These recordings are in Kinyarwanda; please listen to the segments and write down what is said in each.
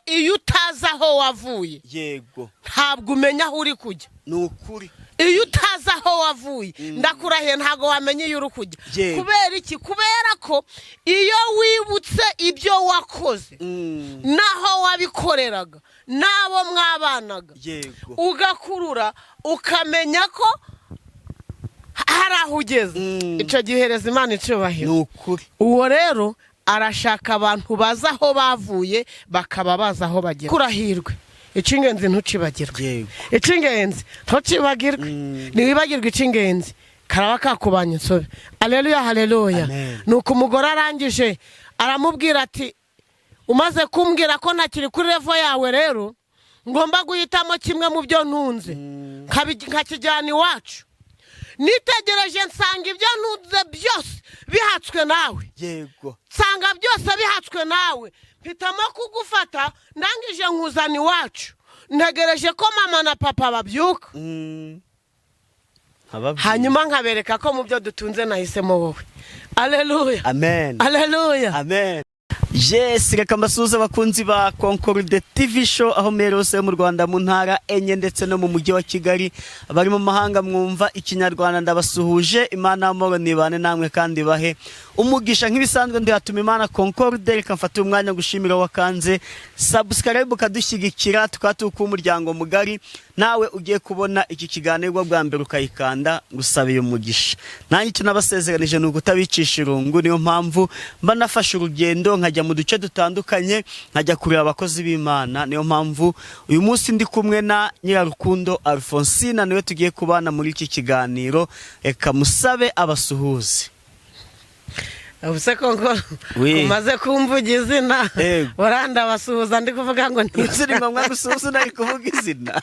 iyo utazi aho wavuye yego ntabwo umenya aho uri kujya. Nukuri iyo utazi aho wavuye ndakurahiye ntabwo wamenye iyo uri kujya. Kubera iki? Kubera ko iyo wibutse ibyo wakoze naho wabikoreraga nabo mwabanaga ugakurura ukamenya ko hari aho ugeze, icyo gihereza Imana icyubahiro. Nukuri uwo rero arashaka abantu baza aho bavuye bakaba baza aho bagera. Kurahirwe icy'ingenzi ntucibagirwe. Icy'ingenzi ntucibagirwe. Niwibagirwe icy'ingenzi karaba kakubanye insobe. Haleluya haleluya. Nuko umugore arangije aramubwira ati umaze kumbwira ko ntakiri kuri level yawe rero ngomba guhitamo kimwe mu byo ntunze nkakijyana iwacu. Nitegereje nsanga ibyo ntunze byose bihatswe nawe. Yego Nsanga byose bihatswe nawe. Mpitamo kugufata ndangije nkuzana iwacu. Ntegereje ko mama na papa babyuka. Hanyuma nkabereka ko mu byo dutunze nahisemo wowe. Haleluya. Amen. Haleluya. Amen. Yes, reka mbasuhuze abakunzi ba Concorde TV show aho merose mu Rwanda mu ntara enye ndetse no mu mujyi wa Kigali. Abari mu mahanga mwumva ikinyarwanda ndabasuhuje. Imana amoro nibane namwe kandi bahe umugisha nk'ibisanzwe ndihatuma Imana Concorde. Reka mfate umwanya gushimira wakanze subscribe kadushyigikira tukatuka umuryango mugari. Nawe ugiye kubona iki kiganiro bwa mbere ukayikanda gusabiye umugisha. Nanjye tunabasezeranije nuko utabicisha irungu, niyo mpamvu mba nafashe urugendo nkajya mu duce dutandukanye nkajya kureba abakozi b'Imana. Niyo mpamvu uyu munsi ndi kumwe na Nyirarukundo Alphonsine niwe tugiye kubana muri iki kiganiro. Reka musabe abasuhuze. Ubuse kongo umaze kumvuga izina waranda basuhuza ndi kuvuga ngo ntiziri ngombwa gusuhuza nari kuvuga izina.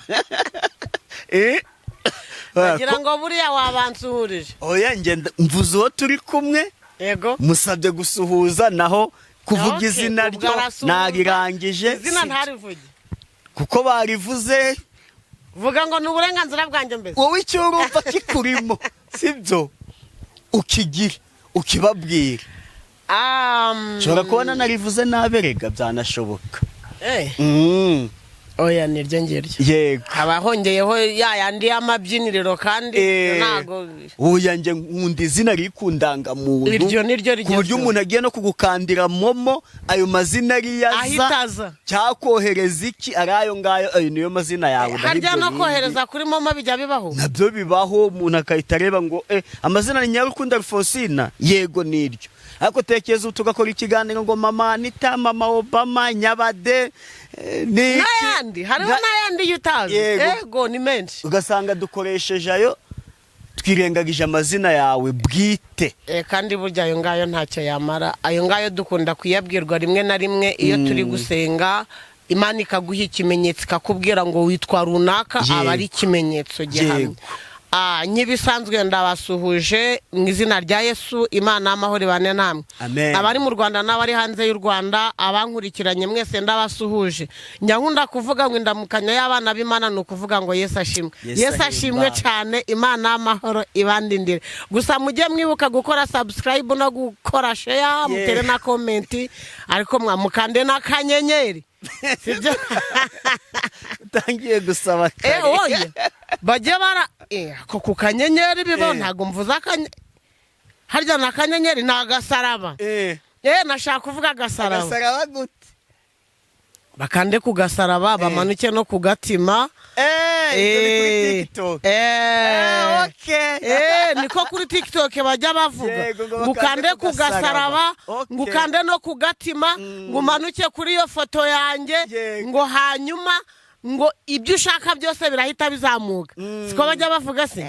Bagira ngo buriya wabansuhurije. Oya ngenda mvuze uwo turi kumwe. Yego musabye gusuhuza naho kuvuga izina ryo narirangije. Izina ntarivuge kuko barivuze. Vuga ngo n'uburenganzira bwanjye mbese. Wowe icyo urumva kikurimo sibyo ukigira ukibabwira. Shobora kubona narivuze naberega byanashoboka. Oya niryo ngiryo. Yego abahongeyeho yandi y'amabyiniriro kandi nago oya nge nkunda izina rikundanga muntu. Iryo niryo rigeze. Ku buryo umuntu agiye no kugukandira momo ayo mazina ahitaza cyakohereza iki arayo ngayo ayo niyo mazina yawe. Harya no kohereza kuri momo bijya bibaho. Nabyo bibaho umuntu akahita areba ngo amazina ni Nyirarukundo Alphonsine. Yego niryo. Ariko tekeza tugakora ikiganiro ngo mama Anita, mama Obama, Nyabade n'ayandi hariho n'ayandi yutazi. Yego ni menshi. Ugasanga dukoresheje ayo twirengagije amazina yawe bwite. Kandi burya ayo ngayo ntacyo yamara. Ayo ngayo dukunda kuyabwirwa rimwe na rimwe iyo turi gusenga. Imana ikaguha ikimenyetso ikakubwira ngo witwa runaka aba ari ikimenyetso gihamye. Nyibisanzwe ndabasuhuje mu izina rya Yesu. Imana amahoro ibane namwe. Abari mu Rwanda n'abari hanze y'u Rwanda abankurikiranye mwese ndabasuhuje. Nyankunda kuvuga ngo indamukanya y'abana b'Imana no kuvuga ngo Yesu ashimwe. Yesu ashimwe cyane. Imana amahoro ibandindire. Gusa mujye mwibuka gukora subscribe no gukora share mutere na comment ariko mwamukande na kanyenyeri. Sibyo utangiye gusaba kare. Oye bajye bara ko ku kanyenyeri bibo ntago mvuza harya na kanyenyeri nagasaraba. Nashaka kuvuga gasaraba. Gasaraba gute? Bakande ku gasaraba bamanuke no kugatima. Kuri TikTok. Niko kuri TikTok bajya bavuga. Ngukande ku gasaraba, ngukande no kugatima, ngumanuke kuri iyo foto yanjye ngo hanyuma ngo ibyo ushaka byose birahita bizamuka. Siko bajya bavuga se.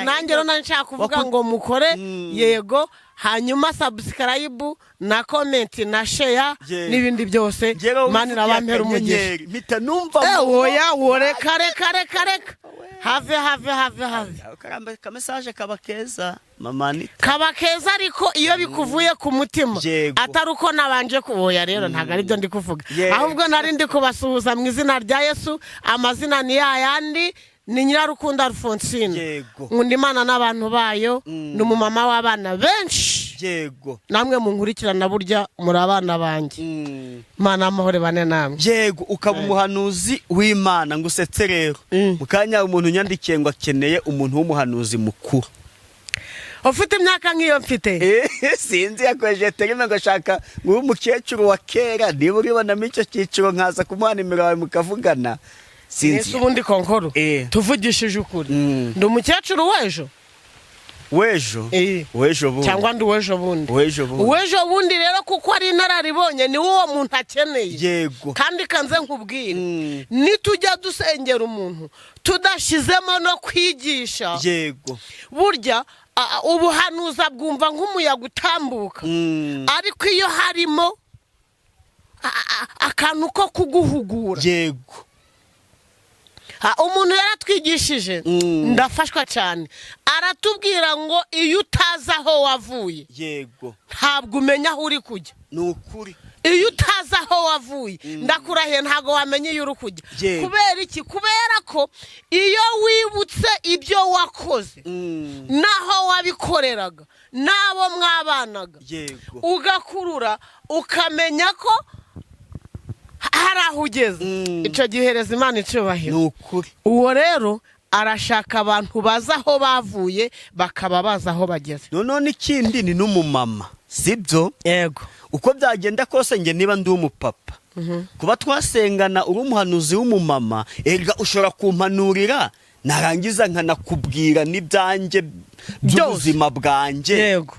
Nanjye rero nshaka kuvuga ngo mukore yego hanyuma subscribe na comment na share n'ibindi byose. Mani nabampera umugisha. Mita numva oya wore kare have ka message kaba keza mama Anita. Kaba keza ariko iyo bikuvuye ku mutima atari uko nabanje kuboya rero ntago ari byo ndi kuvuga. Ahubwo nari ndi kubasuhuza mu izina rya Yesu. Amazina ni yayandi ni Nyirarukundo Alphonsine. Nkunda Imana n'abantu bayo. Ni umumama w'abana benshi. yego namwe munkurikirana burya muri abana banjye Imana amahore bane namwe yego ukaba umuhanuzi w'Imana ngusetse rero mu kanya umuntu nyandikiye ngo akeneye umuntu w'umuhanuzi mukuru ufite imyaka nk'iyo mfite sinzi yakoresheje terime ngo ashaka nk'umukecuru wa kera niba uribonamo icyo cyiciro nkaza kumuha nimero yawe mukavugana sinzi ubundi konkoro tuvugishije ukuri ndi umukecuru w'ejo wejo bundi cyangwa ndi wejo bundi rero kuko ari inararibonye ni uwo muntu akeneye yego kandi kanze nkubwire nitujya dusengera umuntu tudashizemo no kwigisha yego burya ubuhanuza bwumva nk'umuyaga utambuka ariko iyo harimo akantu ko kuguhugura yego umuntu yaratwigishije ndafashwa cyane aratubwira ngo iyo utazi aho wavuye yego ntabwo umenya aho uri kujya ni ukuri iyo utazi aho wavuye ndakurahiye ntabwo wamenye iyo uri kujya kubera iki kubera ko iyo wibutse ibyo wakoze naho wabikoreraga n'abo mwabanaga ugakurura ukamenya ko hari aho ugeze icyo gihereza Imana icyubahiro ni ukuri uwo rero arashaka abantu baza aho bavuye bakaba baza aho bageze none ikindi ni n'umumama sibyo yego uko byagenda kose nge niba ndi umupapa kuba twasengana uri umuhanuzi w'umumama erega ushobora kumpanurira narangiza nkanakubwira n'ibyanjye by'ubuzima bwanjye yego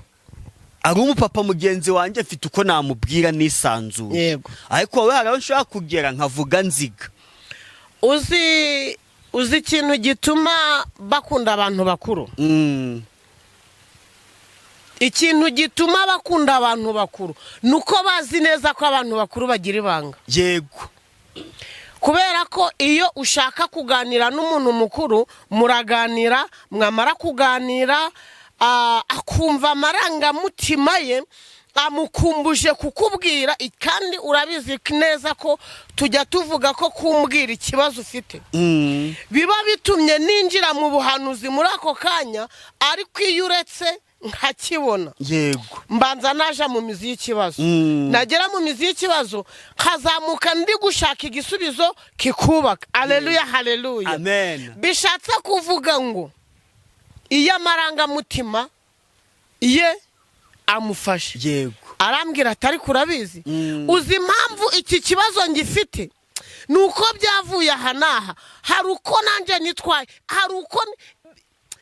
ari umupapa mugenzi wanjye mfite uko namubwira nisanzuye yego ariko wowe haraho nshobora kugera nkavuga nziga uzi ikintu gituma bakunda abantu bakuru ikintu gituma bakunda abantu bakuru nuko bazi neza ko abantu bakuru bagira ibanga yego kubera ko iyo ushaka kuganira n'umuntu mukuru muraganira mwamara kuganira akumva amarangamutima ye amukumbuje kukubwira kandi urabizi neza ko tujya tuvuga ko kumbwira ikibazo ufite biba bitumye ninjira mu buhanuzi muri ako kanya ariko iyo uretse nkakibona yego mbanza naja mu mizi y'ikibazo nagera mu mizi y'ikibazo nkazamuka ndi gushaka igisubizo kikubaka haleluya haleluya amen bishatse kuvuga ngo iyo amarangamutima ye amufashe yego arambwira atari kurabizi uzi impamvu iki kibazo ngifite nuko byavuye aha naha hari uko nanje nitwaye hari uko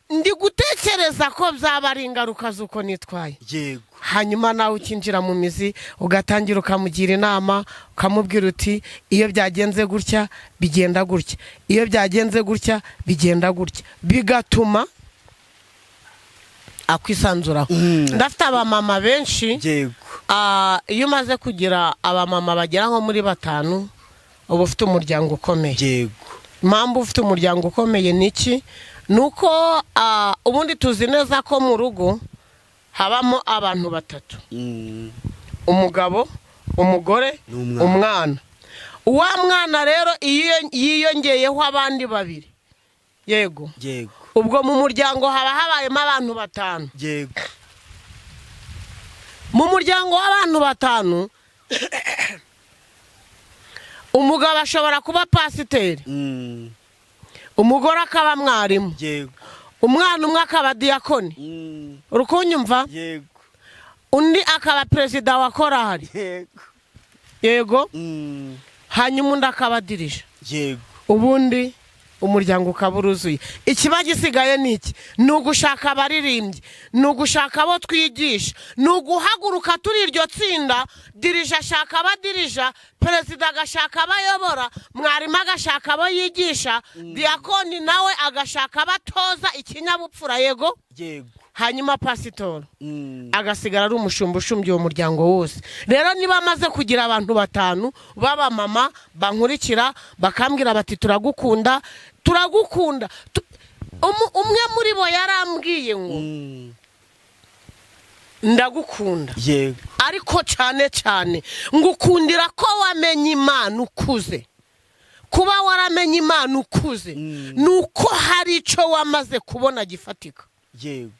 ndi gutekereza ko byaba ari ingaruka z'uko nitwaye yego hanyuma nawe ukinjira mu mizi ugatangira ukamugira inama ukamubwira uti iyo byagenze gutya bigenda gutya iyo byagenze gutya bigenda gutya bigatuma akwisanzuraho ndafite abamama benshi yego iyo umaze kugira abamama bagera nko muri 5 uba ufite umuryango ukomeye yego impamvu ufite umuryango ukomeye niki nuko ubundi tuzi neza ko mu rugo habamo abantu 3 umugabo umugore umwana uwa mwana rero yiyongeyeho abandi 2 yego yego ubwo mu muryango haba habayemo abantu 5 yego mu muryango w'abantu 5 umugabo ashobora kuba pasiteri umugore akaba mwarimu yego umwana umwe akaba diyakoni urukunyumva yego undi akaba perezida wa korali yego hanyuma undi akaba dirija yego ubundi umuryango ukaba uruzuye ikiba gisigaye niki ni ugushaka abaririmbyi ni ugushaka abo twigisha ni uguhaguruka turi iryo tsinda dirija ashaka abadirija perezida agashaka abayobora mwarimu agashaka abo yigisha diyakoni nawe agashaka abatoza ikinyabupfura yego yego hanyuma pasitori agasigara ari umushumba ushumbye uwo muryango wose rero niba amaze kugira abantu 5 baba mama bankurikira bakambwira bati turagukunda umwe muri bo yarambwiye ngo ndagukunda yego ariko cyane cyane ngukundira ko wamenye Imana ukuze kuba waramenye Imana ukuze nuko hari ico wamaze kubona gifatika yego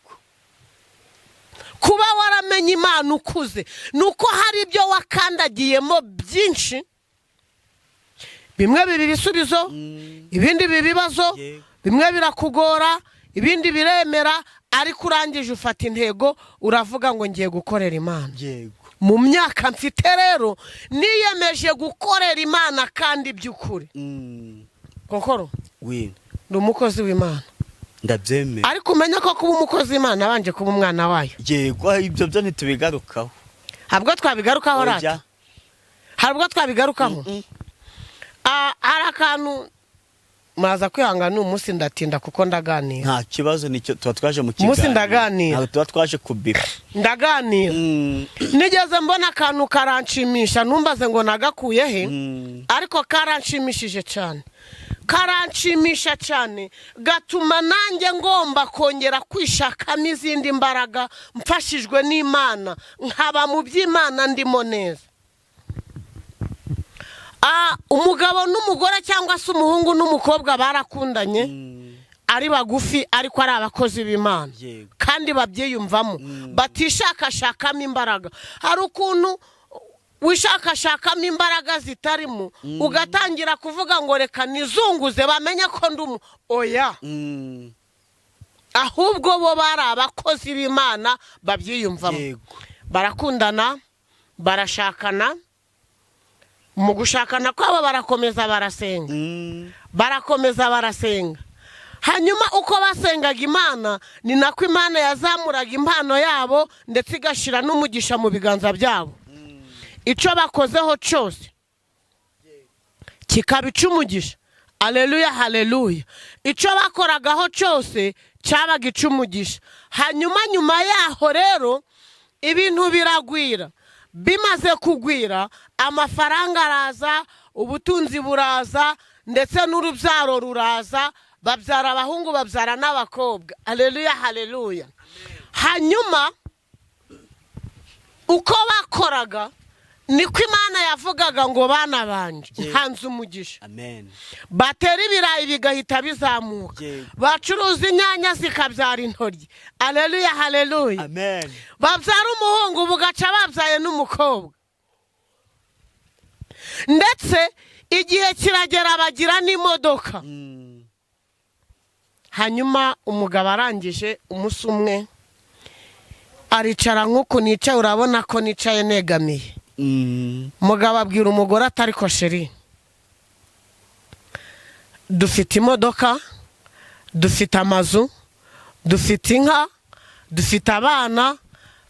kuba waramenye Imana ukuze nuko hari ibyo wakandagiyemo byinshi, bimwe bibi bisubizo, ibindi bibibazo, bimwe birakugora, ibindi biremera, ariko urangije ufata intego uravuga ngo ngiye gukorera Imana. Mu myaka mfite rero niyemeje gukorera Imana kandi by'ukuri. Konkoro ndi umukozi w'Imana, ndabyemera, ariko umenya ko kuba umukozi w'Imana abanje kuba umwana wayo. Yego, ibyo byo ntitubigarukaho. Habwo twabigarukaho rata, habwo twabigarukaho. Hari akantu maza kwihangana umunsi ndatinda kuko ndaganira. Nta kibazo, nicyo tuba twaje mu kiganiro. Umunsi ndaganira, ntabwo tuba twaje kubira. Ndaganira. Nigeze mbona akantu karanshimisha, numbaze ngo nagakuye he, ariko karanshimishije cyane. Karanshimisha cyane, gatuma nanjye ngomba kongera kwishakamo izindi mbaraga, mfashijwe n'Imana, nkaba mu by'Imana ndimo neza. Umugabo n'umugore cyangwa se umuhungu n'umukobwa barakundanye, ari bagufi ariko ari abakozi b'Imana, kandi babyiyumvamo, batishakashakamo imbaraga. Hari ukuntu wishakashakamo imbaraga zitarimo, ugatangira kuvuga ngo reka nizunguze bamenye ko ndumu. Oya, ahubwo bo bari abakozi b'Imana babyiyumvamo. Barakundana, barashakana, mu gushakana kwabo barakomeza barasenga, barakomeza barasenga. Hanyuma uko basengaga Imana, ni nako Imana yazamuraga impano yabo ndetse igashira n'umugisha mu biganza byabo. Icyo bakozeho cyose kikaba icumugisha. Haleluya, haleluya. Icyo bakoragaho cyose cyabaga icumugisha. Hanyuma nyuma yaho rero ibintu biragwira. Bimaze kugwira, amafaranga araza, ubutunzi buraza, ndetse n'urubyaro ruraza, babyara abahungu babyara n'abakobwa. Haleluya, haleluya. Hanyuma uko bakoraga niko Imana yavugaga ngo bana banje ntanze umugisha. Amen. Batera ibirayi bigahita bizamuka, bacuruza inyanya zikabyara intoryi. Haleluya, haleluya. Amen. Babyara umuhungu bugaca babyaye n'umukobwa. Ndetse igihe kiragera bagira n'imodoka. Hanyuma umugabo arangije umunsi umwe aricara nk'uko nicaye, urabona ko nicaye negamiye. Umugabo abwira umugore atari ko sheri, dufite imodoka, dufite amazu, dufite inka, dufite abana,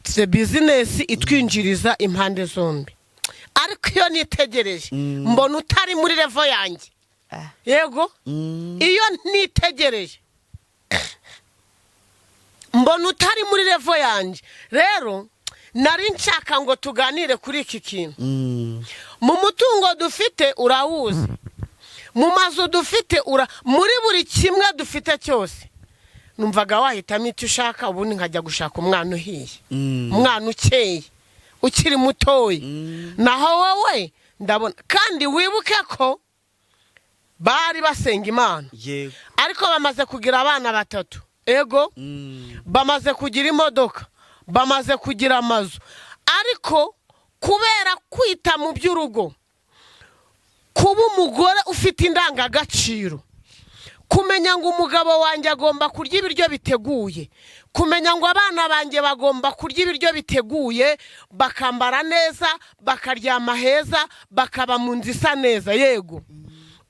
dufite bizinesi itwinjiriza impande zombi, ariko iyo nitegereje mbona utari muri levo yanjye. Yego, iyo nitegereje mbona utari muri levo yanjye. Rero nari nshaka ngo tuganire kuri iki kintu. Mu mutungo dufite urawuzi, mu mazu dufite muri buri kimwe dufite cyose, numvaga wahitamo icyo ushaka, ubundi nkajya gushaka umwana uhiye, umwana ukeye, ukiri mutoya. Naho wowe ndabona, kandi wibuke ko bari basenga Imana, ariko bamaze kugira abana batatu. Ego, bamaze kugira imodoka, bamaze kugira amazu, ariko kubera kwita mu by'urugo, kuba umugore ufite indangagaciro, kumenya ngo umugabo wanjye agomba kurya ibiryo biteguye, kumenya ngo abana banjye bagomba kurya ibiryo biteguye, bakambara neza, bakaryama heza, bakaba mu nzu isa neza. Yego,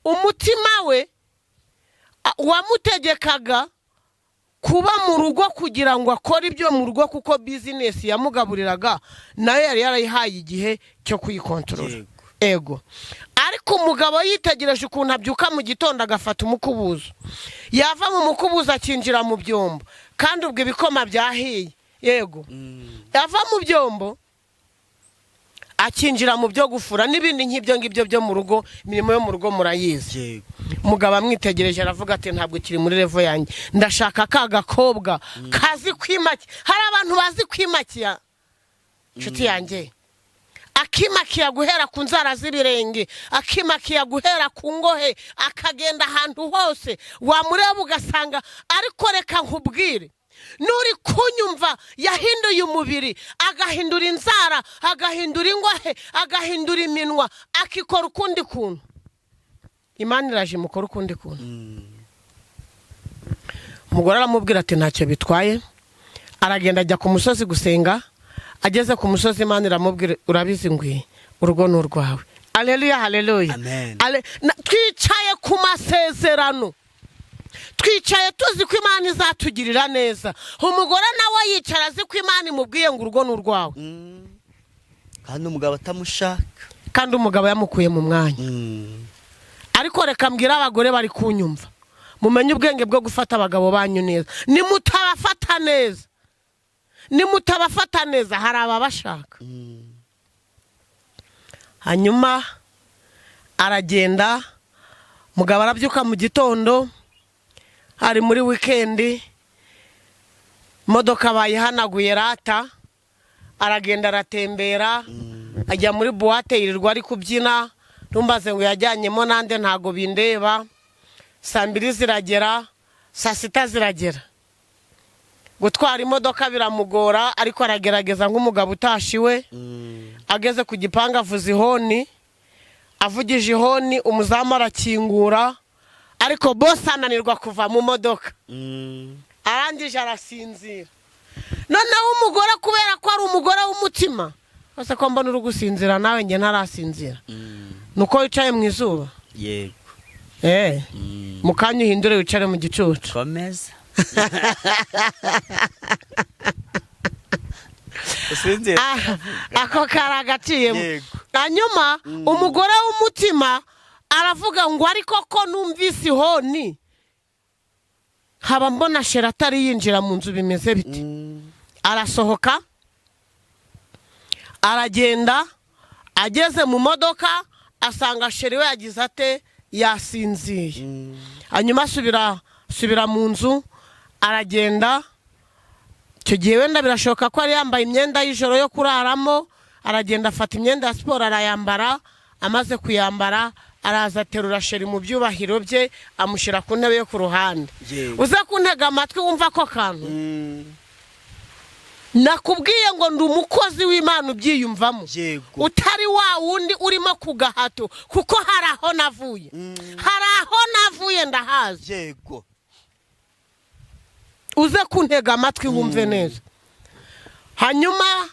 umutima we wamutegekaga kuba mu rugo kugira ngo akore ibyo mu rugo, kuko bizinesi yamugaburiraga nayo yari yarayihaye igihe cyo kuyikontorora. Ego, ariko umugabo yitegereje ukuntu abyuka mu gitondo agafata umukubuzo, yava mu mukubuzo akinjira mu byombo, kandi ubwo ibikoma byahiye. Yego, yava mu byombo akinjira mu byo gufura n'ibindi nk'ibyo ngibyo byo mu rugo, imirimo yo mu rugo murayizi. Umugabo amwitegereje aravuga ati ntabwo kiri muri levo yanjye, ndashaka ka gakobwa kazi kwimaki. Hari abantu bazi kwimakiya nshuti yanjye, akimakiya guhera ku nzara z'ibirenge, akimakiya guhera ku ngohe, akagenda ahantu hose wamureba ugasanga. Ariko reka nkubwire, nuri kunyumva yahinduye umubiri, agahindura inzara, agahindura ingwahe, agahindura iminwa, akikora ukundi kuntu, Imana iraje imukora ukundi kuntu. Umugore aramubwira ati ntacyo bitwaye, aragenda ajya ku musozi gusenga. Ageze ku musozi Imana iramubwira urabizi ngwi urugo n'urwawe. Haleluya, haleluya. Amen. Twicaye ku masezerano, twicaye tuzi ko Imana izatugirira neza. Umugore nawe yicara azi ko Imana imubwiye ngo urugo n'urwawe, kandi umugabo atamushaka, kandi umugabo yamukuye mu mwanya. Ariko reka mbwira abagore bari kunyumva, mumenye ubwenge bwo gufata abagabo banyu neza. Nimutabafata neza, nimutabafata neza hari ababashaka. Hanyuma aragenda, mugabo arabyuka mu gitondo, ari muri weekend, modoka bayihanaguye rata, aragenda aratembera, ajya muri boîte yirirwa ari kubyina. Ntumbaze ngo yajyanyemo nande ntago bindeba. Saa 2 ziragera, saa 6 ziragera, gutwara imodoka biramugora, ariko aragerageza nk'umugabo utashiwe. Ageze ku gipanga avuza ihoni, avugije ihoni, umuzamu arakingura, ariko boss ananirwa kuva mu modoka. Arangije arasinzira. Noneho umugore kubera ko ari umugore w'umutima, ase ko mbona uri gusinzira nawe nge ntarasinzira, nuko wicaye mu izuba. Yego. Mukanya uhindure wicare mu gicucu. Komeza. Ako karagaciyemo. Hanyuma umugore w'umutima aravuga ngo ariko ko numvise ihoni, haba mbona sheri atari yinjira mu nzu, bimeze biti. Arasohoka, aragenda, ageze mu modoka asanga sheri we yagize ate, yasinziye. Hanyuma asubira mu nzu, aragenda. Icyo gihe wenda birashoboka ko ari yambaye imyenda y'ijoro yo kuraramo, aragenda afata imyenda ya siporo arayambara. Amaze kuyambara araza aterura sheri mu byubahiro bye, amushyira ku ntebe yo ku ruhande. Uze kuntega amatwi wumva ko kantu. Nakubwiye ngo ndi umukozi w'Imana ubyiyumvamo, utari wa wundi urimo kugahato, kuko hari aho navuye, hari aho navuye ndahazi. Yego. Uze kuntega amatwi wumve neza. Hanyuma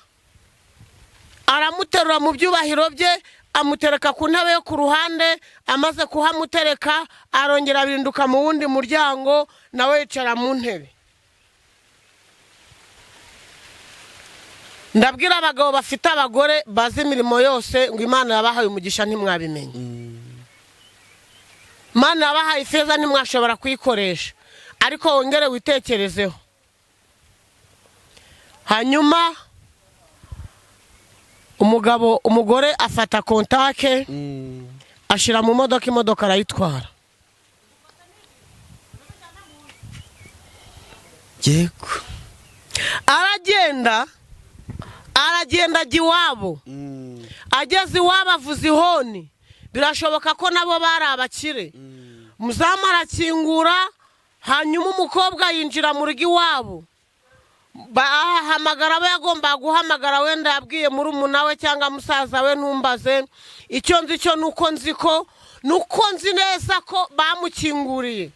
aramuterura mu byubahiro bye, amutereka ku ntebe yo ku ruhande. Amaze kuhamutereka arongera birinduka mu wundi muryango, nawe yicara mu ntebe. Ndabwira abagabo bafite abagore bazi imirimo yose ngo Imana yabahaye umugisha ntimwabimenye. Imana yabahaye ifeza ntimwashobora kuyikoresha, ariko wongere witekerezeho. Hanyuma umugore afata kontake, ashira mu modoka, imodoka arayitwara. Yego. Aragenda ajya iwabo. Ageze iwabo avuza ihoni, birashoboka ko nabo bari abakire. Muzamu arakingura, hanyuma umukobwa yinjira mu rugo iwabo. Bahamagara abo yagomba guhamagara, wenda yabwiye murumuna we cyangwa musaza we, ntumbaze. Icyo nzi cyo nuko nzi neza ko bamukinguriye.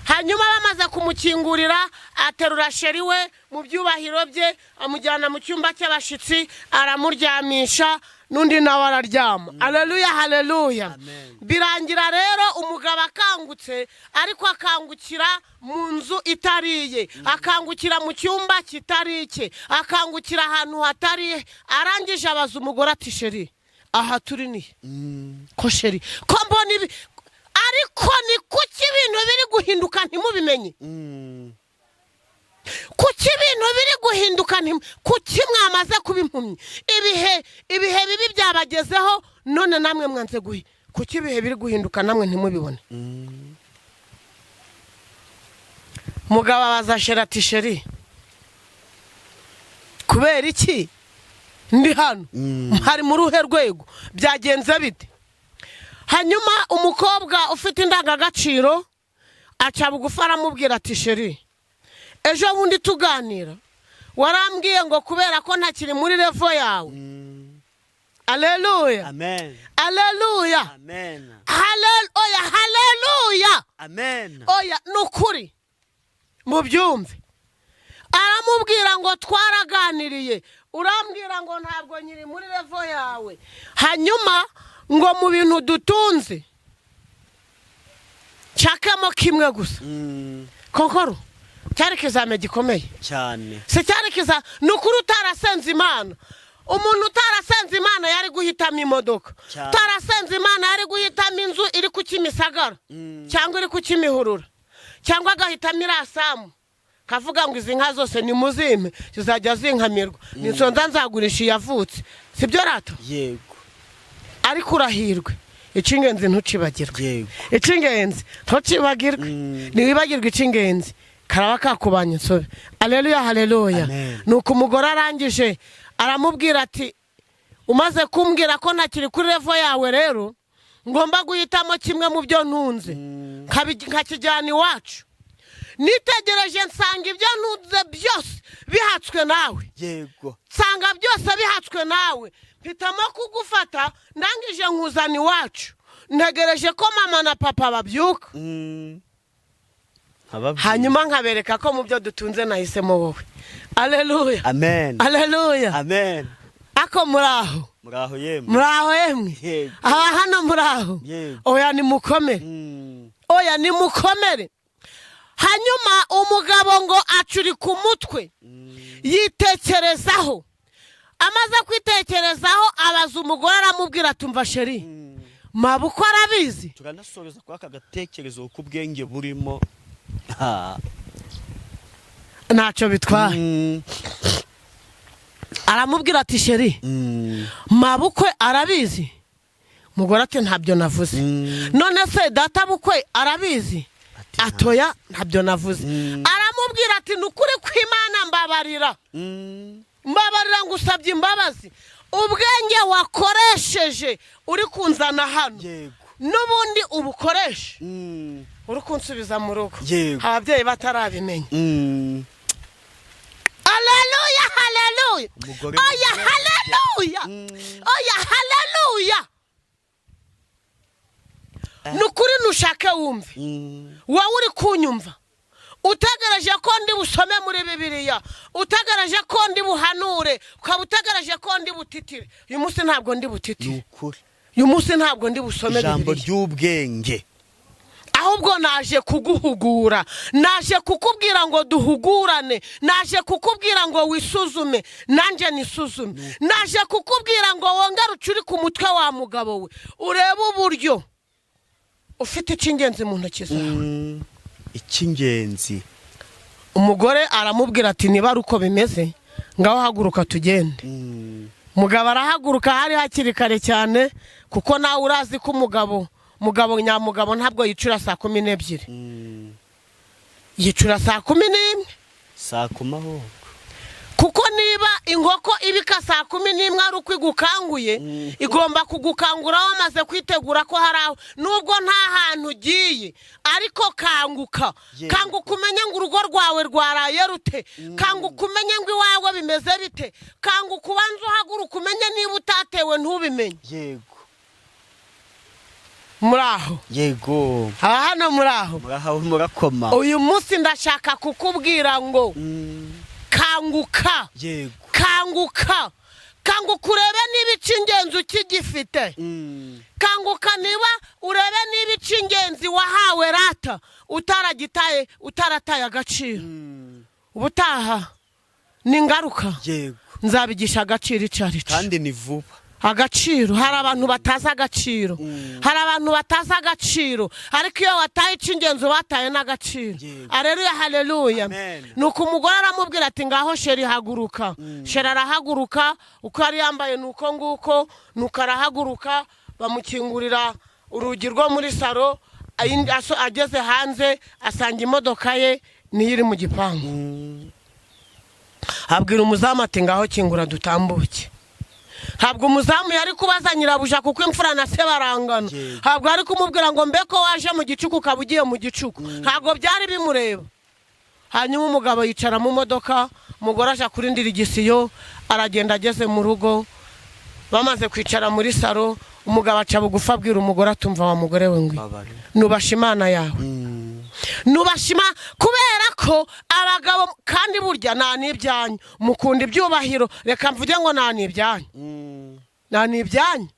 Hanyuma bamaze kumukingurira, aterura sheri we mu byubahiro bye, amujyana mu cyumba cy'abashitsi, aramuryamisha, nundi nawe araryama. Haleluya, haleluya. Birangira rero umugabo akangutse, ariko akangukira mu nzu itariye, akangukira mu cyumba kitariye, akangukira ahantu hatariye. Arangije abaza umugore ati sheri, aha turi ni ko sheri ko mbona ibi, ariko ni kuki ibintu biri guhinduka ntimubimenye? Kuki ibintu biri guhinduka kuki mwamaze kuba impumyi? Ibihe bibi byabagezeho, none namwe mwanze kuki ibihe biri guhinduka namwe ntimubibone? Mugabo abaza sheri ati sheri, kubera iki ndi hano? Hari mu ruhe rwego? Byagenze bite? Hanyuma umukobwa ufite indangagaciro aca bugufi aramubwira ati sheri, ejo bundi tuganira warambwiye ngo kubera ko ntakiri muri level yawe. Haleluya. Amen. Haleluya. Amen. Haleluya. Haleluya. Amen. Oya nukuri mu byumve. Aramubwira ngo twaraganiriye urambwira ngo ntabwo nyiri muri level yawe, hanyuma ngo mu bintu dutunze cyakamo kimwe gusa. Konkoro cyari kizame gikomeye cyane. Se cyari kiza nukuri utarasenze Imana. Umuntu utarasenze Imana yari guhitamo imodoka, utarasenze Imana yari guhitamo inzu iri ku Kimisagara cyangwa iri ku Kimihurura, cyangwa agahitamo irasamu kavuga ngo izi nka zose ni muzime zizajya zinkamirwa ninsonza nzagurisha yavutse. Sibyo rato? Yego. Ariko urahirwe icingenzi ntucibagirwe. Yego. Icingenzi ntucibagirwe. Niwibagirwe icingenzi karaba kakubanye nsobe. Haleluya. Haleluya. Nuko umugore arangije aramubwira ati umaze kumbwira ko ntakiri kuri level yawe rero ngomba guhitamo kimwe mu byo ntunze nkakijyana iwacu. Nitegereje nsanga ibyo ntunze byose bihatswe nawe. Yego. Nsanga byose bihatswe nawe, mpitamo kugufata ndangije nkuzana iwacu. Ntegereje ko mama na papa babyuka, hanyuma nkabereka ko mu byo dutunze nahisemo wowe. Haleluya. Amen. Haleluya. Amen. Ako muraho. Muraho yemwe. Muraho yemwe. Yego. Aha hano muraho. Yego. Oya ni mukomere. Oya ni mukomere. Hanyuma umugabo ngo acuri ku mutwe yitekerezaho. Amaze kwitekerezaho abaza umugore aramubwira tumva sheri mabuko arabizi. Turanasoreza kwa aka gatekerezo ku bwenge burimo ntacyo bitwara. Aramubwira ati sheri mabukwe arabizi. Mugore ati ntabyo navuze. None se data bukwe arabizi? Atoya ntabyo navuze. Aramubwira ati nukuri kw'Imana mbabarira. Mbabarira ngusabye imbabazi. Ubwenge wakoresheje uri kunzana hano n'ubundi ubukoresha uri kunsubiza mu rugo ababyeyi batarabimenya. Haleluya. Haleluya. Oya haleluya. Oya haleluya. Nukuri nushake wumve. Wowe uri kunyumva utegereje ko ndi busome muri Bibiliya, utegereje ko ndi buhanure, ukaba utegereje ko ndi butitire. Uyu munsi ntabwo ndi butitire. Uyu munsi ntabwo ndi busome Bibiliya. Ijambo ry'ubwenge. Ahubwo naje kuguhugura, naje kukubwira ngo duhugurane, naje kukubwira ngo wisuzume nanje nisuzume, naje kukubwira ngo wongere ucuri ku mutwe wa mugabo we urebe uburyo ufite icingenzi mu ntoki zawe. Icingenzi. Umugore aramubwira ati niba ari uko bimeze ngaho haguruka tugende. Mugabo arahaguruka hari hakiri kare cyane kuko nawe urazi ko mugabo nyamugabo ntabwo yicura saa 12. Yicura saa 11. Saa 10. Kuko niba inkoko ibika saa 11 ari ukwigukanguye igomba kugukangura wamaze kwitegura ko haraho nubwo nta hantu ugiye ariko kanguka. Kanguka umenye ngo urugo rwawe rwaraye rute. Kanguka umenye ngo iwawe bimeze bite. Kanguka ubanze uhaguruka umenye niba utatewe ntubimenye. Yego. Muraho. Yego. Hano muraho. Muraho murakoma. Uyu munsi ndashaka kukubwira ngo kanguka. Yego. Kanguka. Kanguka urebe niba icingenzi ukigifite. Kanguka niba urebe niba icingenzi wahawe rata utarataye agaciro. Ubutaha ni ngaruka. Yego. Nzabigisha agaciro icarico. Kandi ni vuba. Agaciro hari abantu bataza agaciro. Hari abantu bataza agaciro ariko iyo wataye icingenzi bataye n'agaciro. Haleluya. Haleluya. Nuko umugore aramubwira ati ngaho sheri haguruka. Sheri arahaguruka uko yari yambaye nuko nguko nuko arahaguruka bamukingurira urugi rwo muri saro. Ageze hanze asanga imodoka ye niyo iri mu gipangu. Abwira umuzamu ati ngaho kingura dutambuke. Habwo umuzamu yari kubaza nyirabuja kuko imfura na se barangana. Habwo ari kumubwira ngo mbeko waje mu gicuku kabugiye mu gicuku. Ntago byari bimureba. hanyuma umugabo yicara mu modoka, umugore aje kuri ndirigisiyo, aragenda ageze mu rugo, bamaze kwicara muri saro, umugabo aca bugufi abwira umugore atumva wa mugore we ngwi nubasha Imana yawe, nubashima kubera ko abagabo kandi burya nta n'ibyanyu mukunda ibyubahiro, reka mvuge ngo nta n'ibyanyu, nta n'ibyanyu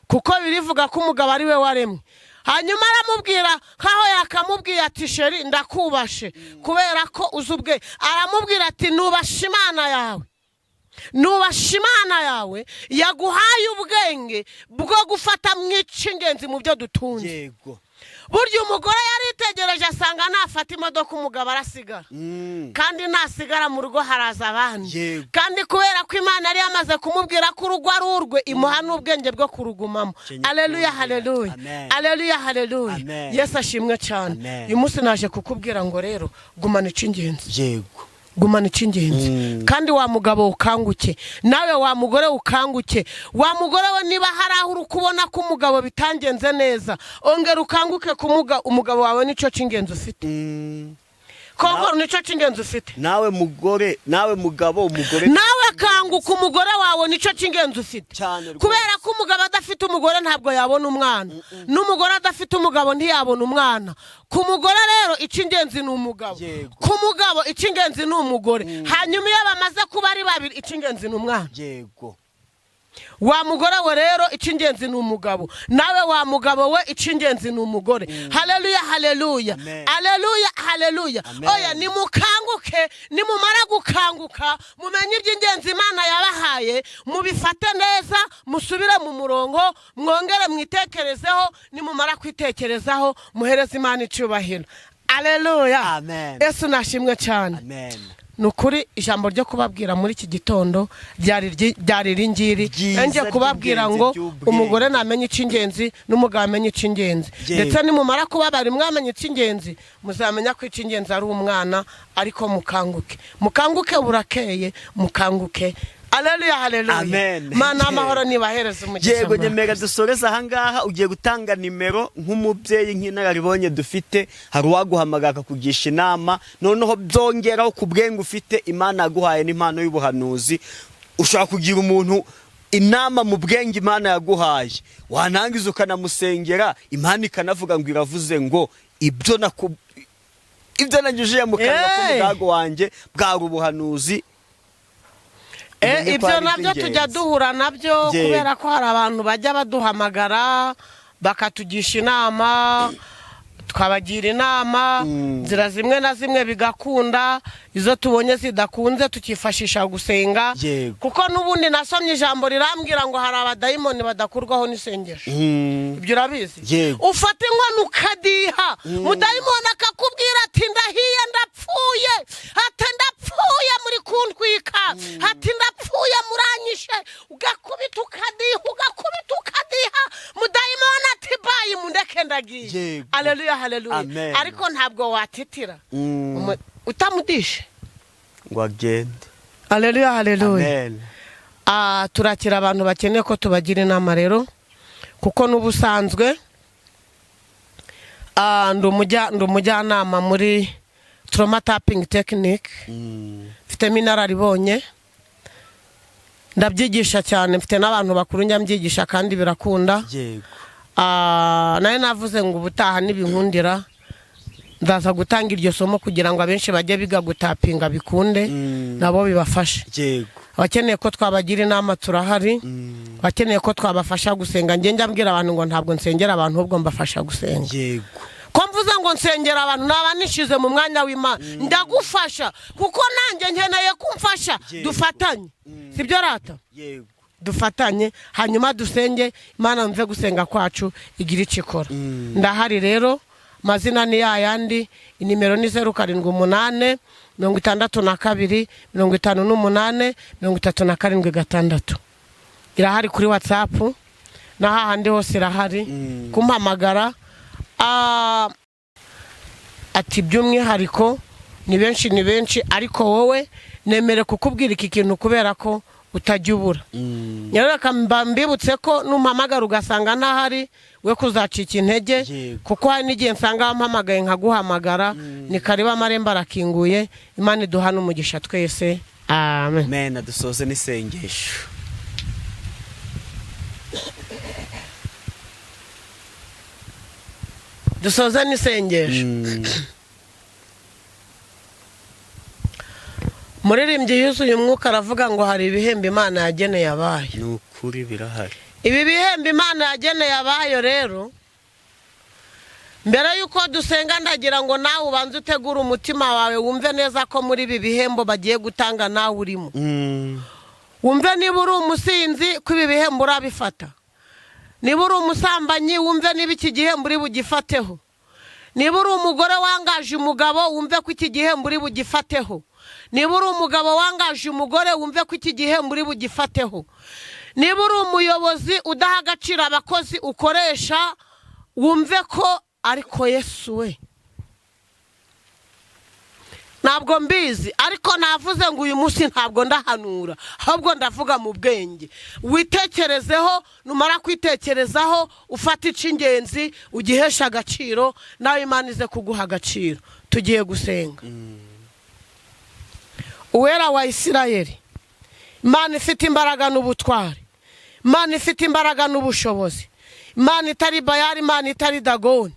kuko birivuga ko umugabo ari we waremwe. Hanyuma aramubwira nkaho yakamubwiye ati sheri ndakubashe kubera ko uzubwe, aramubwira ati nubasha Imana yawe, nubasha Imana yawe yaguhaye ubwenge bwo gufata mw'icy'ingenzi mu byo dutunze. Yego. Burya umugore yaritegereje asanga nafata imodoka umugabo arasigara, kandi nasigara mu rugo haraza abandi, kandi kubera ko Imana yari yamaze kumubwira ko urugo ari urwe, imuha n'ubwenge bwo kurugumamo. Aleluya, haleluya, aleluya, haleluya. Yesu ashimwe cyane. Uyu munsi naje kukubwira ngo rero gumana icy'ingenzi. Yego. Gumana icy'ingenzi. Kandi wa mugabo ukanguke, nawe wa mugore ukanguke. Wa mugore we niba hari aho uri kubona ko umugabo bitangenze neza, ongera ukanguke ku umugabo wawe nico cy'ingenzi ufite. Koko nico cy'ingenzi ufite. Nawe mugore, nawe mugabo, umugore. Nawe kanguka umugore wawe nico cy'ingenzi ufite. Kubera ko umugabo adafite umugore ntabwo yabona umwana. N'umugore adafite umugabo ntiyabona umwana. Ku mugore rero icy'ingenzi ni umugabo. Ku mugabo icy'ingenzi ni umugore. Hanyuma iyo bamaze kuba ari babiri icy'ingenzi ni umwana. Yego. Wa mugore we rero icy'ingenzi ni umugabo, nawe wa mugabo we icy'ingenzi ni umugore. Haleluya, haleluya, haleluya, haleluya. Oya nimukanguke, nimumara gukanguka mumenye iby'ingenzi Imana yabahaye, mubifate neza, musubire mu murongo, mwongere mwitekerezeho, nimumara kwitekerezaho muhereze Imana icyubahiro. Haleluya. Amen. Yesu nashimwe cyane. Amen. Nukuri ijambo ryo kubabwira muri iki gitondo ryari ringiri, nje kubabwira ngo umugore namenye icy'ingenzi n'umugabo amenye icy'ingenzi, ndetse nimumara kuba bari mwamenye icy'ingenzi muzamenya ko icy'ingenzi ari umwana. Ariko mukanguke burakeye, mukanguke. Haleluya, haleluya. Amen. Mana amahoro nibahereze umugisha. Yego, nyemera dusoreza ahangaha, ugiye gutanga nimero nk'umubyeyi nk'inararibonye dufite, hari uwaguhamagara akakugisha inama, noneho byongeraho ku bwenge ufite Imana yaguhaye n'impano y'ubuhanuzi. Ushaka kugira umuntu inama mu bwenge Imana yaguhaye, wanangiza ukanamusengera, Imana ikanavuga ngo iravuze ngo ibyo nanyujije mu kanwa k'umudago wanjye bwari ubuhanuzi. Ibyo nabyo tujya duhura nabyo, kubera ko hari abantu bajya baduhamagara bakatugisha inama, twabagira inama, nzira zimwe na zimwe bigakunda, izo tubonye zidakunze tukifashisha gusenga. Kuko n'ubundi nasomye ijambo rirambwira ngo hari abadayimoni badakurwaho n'isengesho. Ibyo urabizi? Ufata inkono ukadiha, mudayimoni akakubwira ati ndahiye ndapfuye, ati ndapfuye muri kuntwika, ati ndapfuye muranyishe, ugakubita ukadiha, mudayimoni ati bayi mundeke ndagiye. Haleluya, haleluya. Ariko ntabwo watitira utamudishe ngo agende. Haleluya, haleluya. Turakira abantu bakeneye ko tubagira inama rero, kuko n'ubusanzwe ndi umujyanama muri trauma tapping technique. Mfitemo inararibonye, ndabyigisha cyane, mfite n'abantu bakuru njyambyigisha kandi birakunda. Nawe navuze ngo ubutaha nibinkundira ndaza gutanga iryo somo kugira ngo abenshi bajye biga gutapinga bikunde, nabo bibafashe. Abakeneye ko twabagira inama turahari, abakeneye ko twabafasha gusenga. Njye njyambwira abantu ngo ntabwo nsengera abantu, ahubwo mbafasha gusenga. Ko mvuze ngo nsengera abantu naba nishize mu mwanya w'Imana, ndagufasha kuko nanjye nkeneye kumfasha. Dufatanye, sibyo rata? Dufatanye hanyuma dusenge, Imana mve gusenga kwacu igira icyo ikora. Ndahari rero, mazina ni yayandi, inimero ni 078 62 58 37. Irahari kuri WhatsApp na hahandi hose irahari. Kumpamagara ati by'umwihariko ni benshi ariko wowe nemere kukubwira iki kintu kubera ko utajya ubura. Rero reka mbibutse ko numpamagara ugasanga ntahari we kuzacika intege, kuko hari n'igihe nsanga wampamagaye nkaguhamagara, ni kariba amarembo arakinguye. Imana iduhane umugisha twese, amen. Amen. Dusoze n'isengesho. Dusoze n'isengesho. Muririmbyi yuzuye umwuka aravuga ngo hari ibihembo Imana yageneye abayo. Nukuri birahari. Ibi bihembo Imana yageneye abayo rero, mbere yuko dusenga ndagira ngo nawe ubanze utegura umutima wawe wumve neza ko muri ibi bihembo bagiye gutanga nawe urimo. Wumve niba uri umusinzi ko ibi bihembo urabifata. Niba uri umusambanyi wumve niba iki gihembo uri bugifateho. Niba uri umugore wangaje umugabo wumve ko iki gihembo uri bugifateho. Niba uri umugabo wangaje umugore wumve ko iki gihembo uri bugifateho. Niba uri umuyobozi udaha agaciro abakozi ukoresha wumve ko ariko Yesu we ntabwo mbizi, ariko navuze ngo uyu munsi ntabwo ndahanura, ahubwo ndavuga mu bwenge. Witekerezeho, numara kwitekerezaho ufata icy'ingenzi ugihesha agaciro, nawe Imana ize kuguha agaciro. Tugiye gusenga. Uwera wa Isirayeli, Imana ifite imbaraga n'ubutwari, Imana ifite imbaraga n'ubushobozi, Imana itari Bayali, Imana itari Dagoni.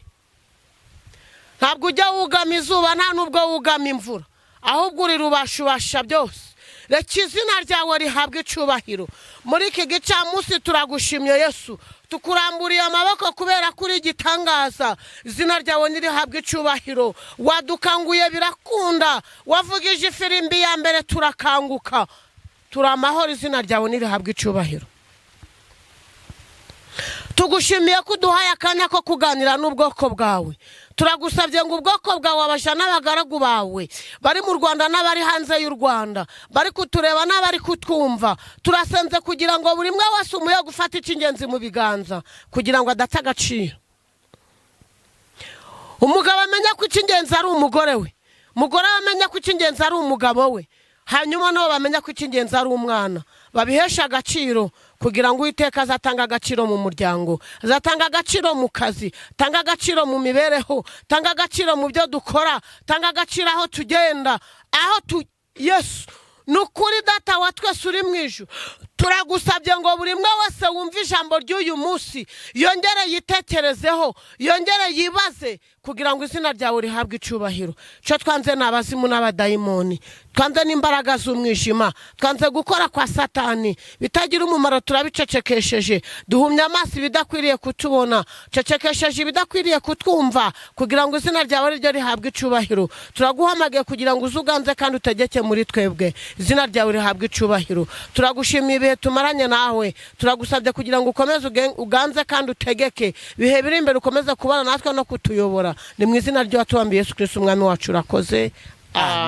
Ntabwo ujya wugama izuba, nta nubwo wugama imvura, ahubwo uri rubashubasha byose. Reka izina ryawe rihabwe icubahiro. Muri iki gicamunsi turagushimye Yesu, tukuramburiye amaboko kubera kuri igitangaza. Izina ryawe nirihabwe icubahiro. Wadukanguye birakunda, wavugije ifirimbi ya mbere turakanguka. Turamahoro, izina ryawe nirihabwe icubahiro. Tugushimiye ko uduhaye akanya ko kuganira n'ubwoko bwawe. Turagusabye ngo ubwoko bwawe abasha n'abagaragu bawe bari mu Rwanda n'abari hanze y'u Rwanda, bari kutureba n'abari kutwumva, turasenze kugira ngo buri mwe wese umuye gufata icy'ingenzi mu biganza kugira ngo adata agaciro. Umugabo amenya ko icy'ingenzi ari umugore we, umugore amenya ko icy'ingenzi ari umugabo we, hanyuma nabo bamenya ko icy'ingenzi ari umwana. Babihesha agaciro kugira ngo Uwiteka azatanga agaciro mu muryango, azatanga agaciro mu kazi, tanga agaciro mu mibereho, tanga agaciro mu byo dukora, tanga agaciro aho tugenda, Yesu nukuri data wa twese uri mu ijuru. Turagusabye ngo buri mwe wese wumva ijambo ry'uyu munsi yongere yitekerezeho, yongere yibaze kugira ngo izina ryawe rihabwe icubahiro. Cyo twanze n'abazimu n'abadayimoni, twanze n'imbaraga z'umwijima, twanze gukora kwa Satani bitagira umumaro, turabicecekesheje. Duhumya amaso ibidakwiriye kutubona, cecekesheje ibidakwiriye kutwumva kugira ngo izina ryawe ryo rihabwe icubahiro. Turaguhamagaye kugira ngo uzuganze kandi utegeke muri twebwe, izina ryawe rihabwe icubahiro. Turagushimiye ibihe tumaranye nawe, turagusabye kugira ngo ukomeze uganze kandi utegeke, bihe biri imbere ukomeze kubana natwe no kutuyobora. Ni mu izina ry'Uwatubambiye Yesu Kristo umwami wacu urakoze.